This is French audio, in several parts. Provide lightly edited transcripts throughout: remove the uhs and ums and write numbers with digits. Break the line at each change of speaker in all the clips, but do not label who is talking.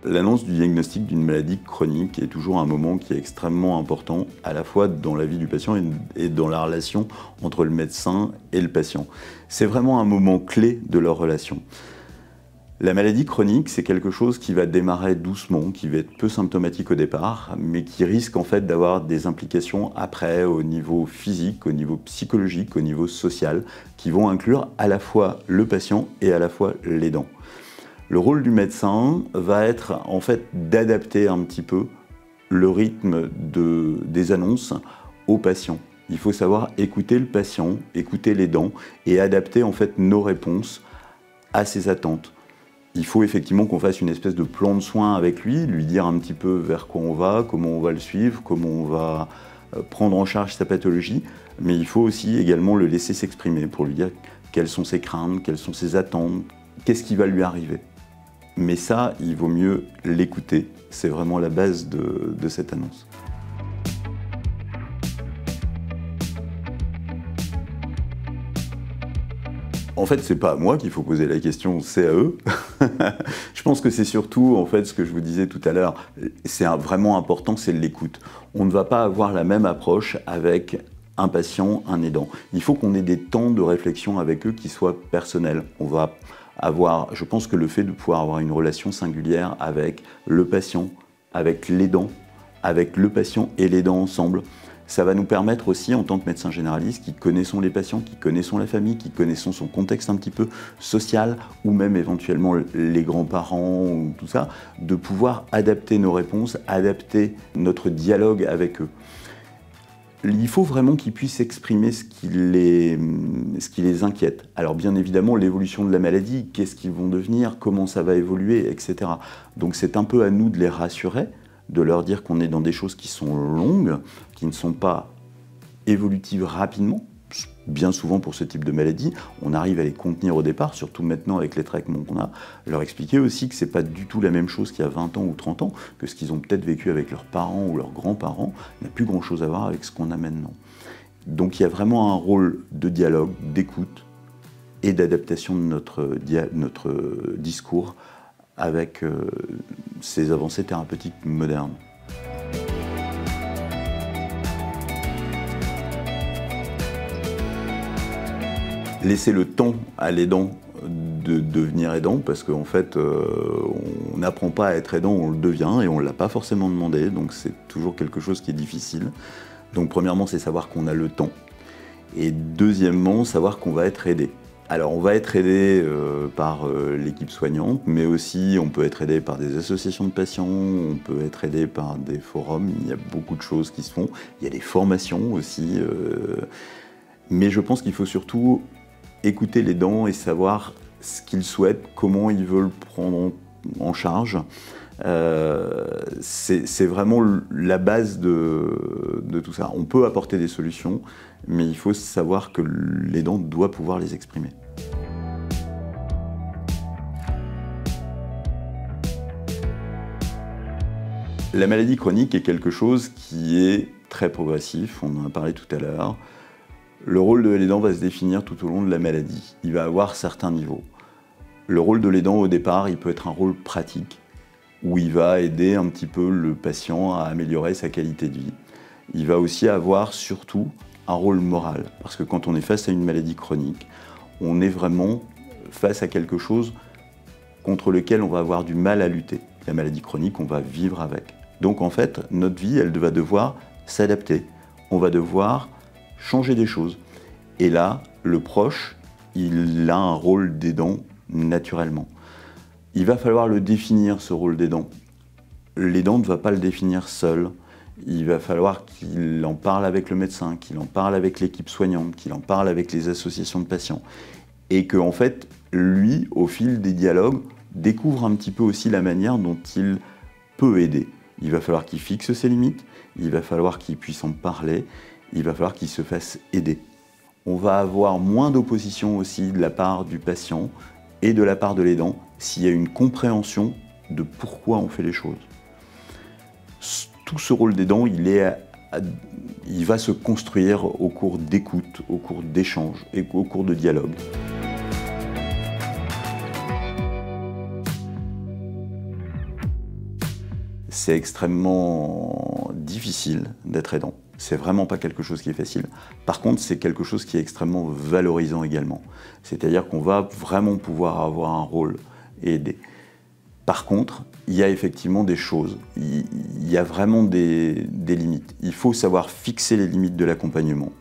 L'annonce du diagnostic d'une maladie chronique est toujours un moment qui est extrêmement important, à la fois dans la vie du patient et dans la relation entre le médecin et le patient. C'est vraiment un moment clé de leur relation. La maladie chronique, c'est quelque chose qui va démarrer doucement, qui va être peu symptomatique au départ, mais qui risque en fait d'avoir des implications après au niveau physique, au niveau psychologique, au niveau social, qui vont inclure à la fois le patient et à la fois l'aidant. Le rôle du médecin va être en fait d'adapter un petit peu le rythme des annonces au patient. Il faut savoir écouter le patient, écouter l'aidant et adapter en fait nos réponses à ses attentes. Il faut effectivement qu'on fasse une espèce de plan de soins avec lui dire un petit peu vers quoi on va, comment on va le suivre, comment on va prendre en charge sa pathologie, mais il faut aussi également le laisser s'exprimer pour lui dire quelles sont ses craintes, quelles sont ses attentes, qu'est-ce qui va lui arriver. Mais ça, il vaut mieux l'écouter. C'est vraiment la base de cette annonce. En fait, c'est pas à moi qu'il faut poser la question, c'est à eux. Je pense que c'est surtout, en fait, ce que je vous disais tout à l'heure, c'est vraiment important, c'est l'écoute. On ne va pas avoir la même approche avec un patient, un aidant. Il faut qu'on ait des temps de réflexion avec eux qui soient personnels. On va je pense que le fait de pouvoir avoir une relation singulière avec le patient, avec l'aidant, avec le patient et l'aidant ensemble, ça va nous permettre aussi, en tant que médecin généraliste, qui connaissons les patients, qui connaissons la famille, qui connaissons son contexte un petit peu social, ou même éventuellement les grands-parents, ou tout ça, de pouvoir adapter nos réponses, adapter notre dialogue avec eux. Il faut vraiment qu'ils puissent exprimer ce qui les inquiète. Alors bien évidemment, l'évolution de la maladie, qu'est-ce qu'ils vont devenir, comment ça va évoluer, etc. Donc c'est un peu à nous de les rassurer, de leur dire qu'on est dans des choses qui sont longues, qui ne sont pas évolutives rapidement. Bien souvent pour ce type de maladie, on arrive à les contenir au départ, surtout maintenant avec les traitements qu'on a. Leur expliquer aussi que c'est pas du tout la même chose qu'il y a 20 ans ou 30 ans, que ce qu'ils ont peut-être vécu avec leurs parents ou leurs grands-parents n'a plus grand-chose à voir avec ce qu'on a maintenant. Donc il y a vraiment un rôle de dialogue, d'écoute et d'adaptation de notre discours avec ces avancées thérapeutiques modernes. Laisser le temps à l'aidant de devenir aidant, parce qu'en fait, on n'apprend pas à être aidant, on le devient, et on ne l'a pas forcément demandé, donc c'est toujours quelque chose qui est difficile. Donc premièrement, c'est savoir qu'on a le temps, et deuxièmement, savoir qu'on va être aidé. Alors on va être aidé par l'équipe soignante, mais aussi on peut être aidé par des associations de patients, on peut être aidé par des forums, il y a beaucoup de choses qui se font, il y a des formations aussi, mais je pense qu'il faut surtout écouter l'aidant et savoir ce qu'il souhaite, comment il veut le prendre en charge. C'est vraiment la base de tout ça. On peut apporter des solutions, mais il faut savoir que l'aidant doit pouvoir les exprimer. La maladie chronique est quelque chose qui est très progressif, on en a parlé tout à l'heure. Le rôle de l'aidant va se définir tout au long de la maladie. Il va avoir certains niveaux. Le rôle de l'aidant au départ, il peut être un rôle pratique, où il va aider un petit peu le patient à améliorer sa qualité de vie. Il va aussi avoir surtout un rôle moral, parce que quand on est face à une maladie chronique, on est vraiment face à quelque chose contre lequel on va avoir du mal à lutter. La maladie chronique, on va vivre avec. Donc en fait, notre vie, elle va devoir s'adapter. On va devoir changer des choses. Et là, le proche, il a un rôle d'aidant naturellement. Il va falloir le définir, ce rôle d'aidant. L'aidant ne va pas le définir seul. Il va falloir qu'il en parle avec le médecin, qu'il en parle avec l'équipe soignante, qu'il en parle avec les associations de patients. Et qu'en fait, lui, au fil des dialogues, découvre un petit peu aussi la manière dont il peut aider. Il va falloir qu'il fixe ses limites, il va falloir qu'il puisse en parler, il va falloir qu'il se fasse aider. On va avoir moins d'opposition aussi de la part du patient et de la part de l'aidant s'il y a une compréhension de pourquoi on fait les choses. Tout ce rôle d'aidant, il va se construire au cours d'écoute, au cours d'échanges et au cours de dialogue. c'est extrêmement difficile d'être aidant. C'est vraiment pas quelque chose qui est facile. Par contre, c'est quelque chose qui est extrêmement valorisant également. C'est-à-dire qu'on va vraiment pouvoir avoir un rôle et aider. Par contre, il y a effectivement des choses, il y a vraiment des limites. Il faut savoir fixer les limites de l'accompagnement.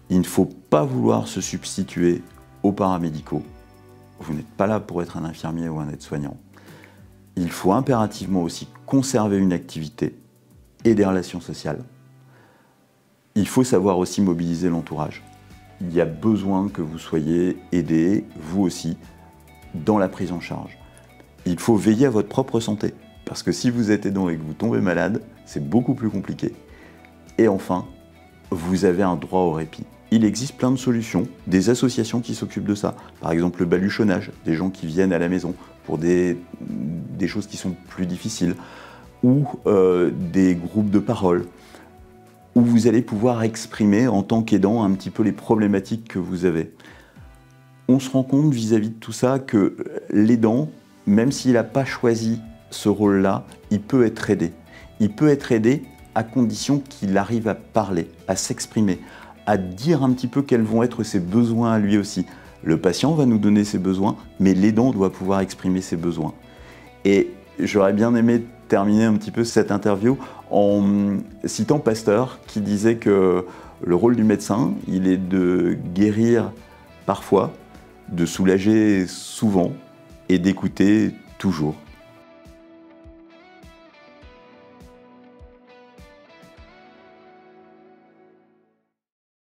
Il ne faut pas vouloir se substituer aux paramédicaux. Vous n'êtes pas là pour être un infirmier ou un aide-soignant. Il faut impérativement aussi conserver une activité et des relations sociales. Il faut savoir aussi mobiliser l'entourage. Il y a besoin que vous soyez aidés, vous aussi, dans la prise en charge. Il faut veiller à votre propre santé, parce que si vous êtes aidant et que vous tombez malade, c'est beaucoup plus compliqué. Et enfin, vous avez un droit au répit. Il existe plein de solutions, des associations qui s'occupent de ça. Par exemple, le baluchonnage, des gens qui viennent à la maison pour des choses qui sont plus difficiles, ou des groupes de parole, où vous allez pouvoir exprimer en tant qu'aidant un petit peu les problématiques que vous avez. On se rend compte vis-à-vis de tout ça que l'aidant, même s'il n'a pas choisi ce rôle-là, il peut être aidé. Il peut être aidé à condition qu'il arrive à parler, à s'exprimer, à dire un petit peu quels vont être ses besoins à lui aussi. Le patient va nous donner ses besoins, mais l'aidant doit pouvoir exprimer ses besoins. Et j'aurais bien aimé terminer un petit peu cette interview en citant Pasteur, qui disait que le rôle du médecin, il est de guérir parfois, de soulager souvent et d'écouter toujours.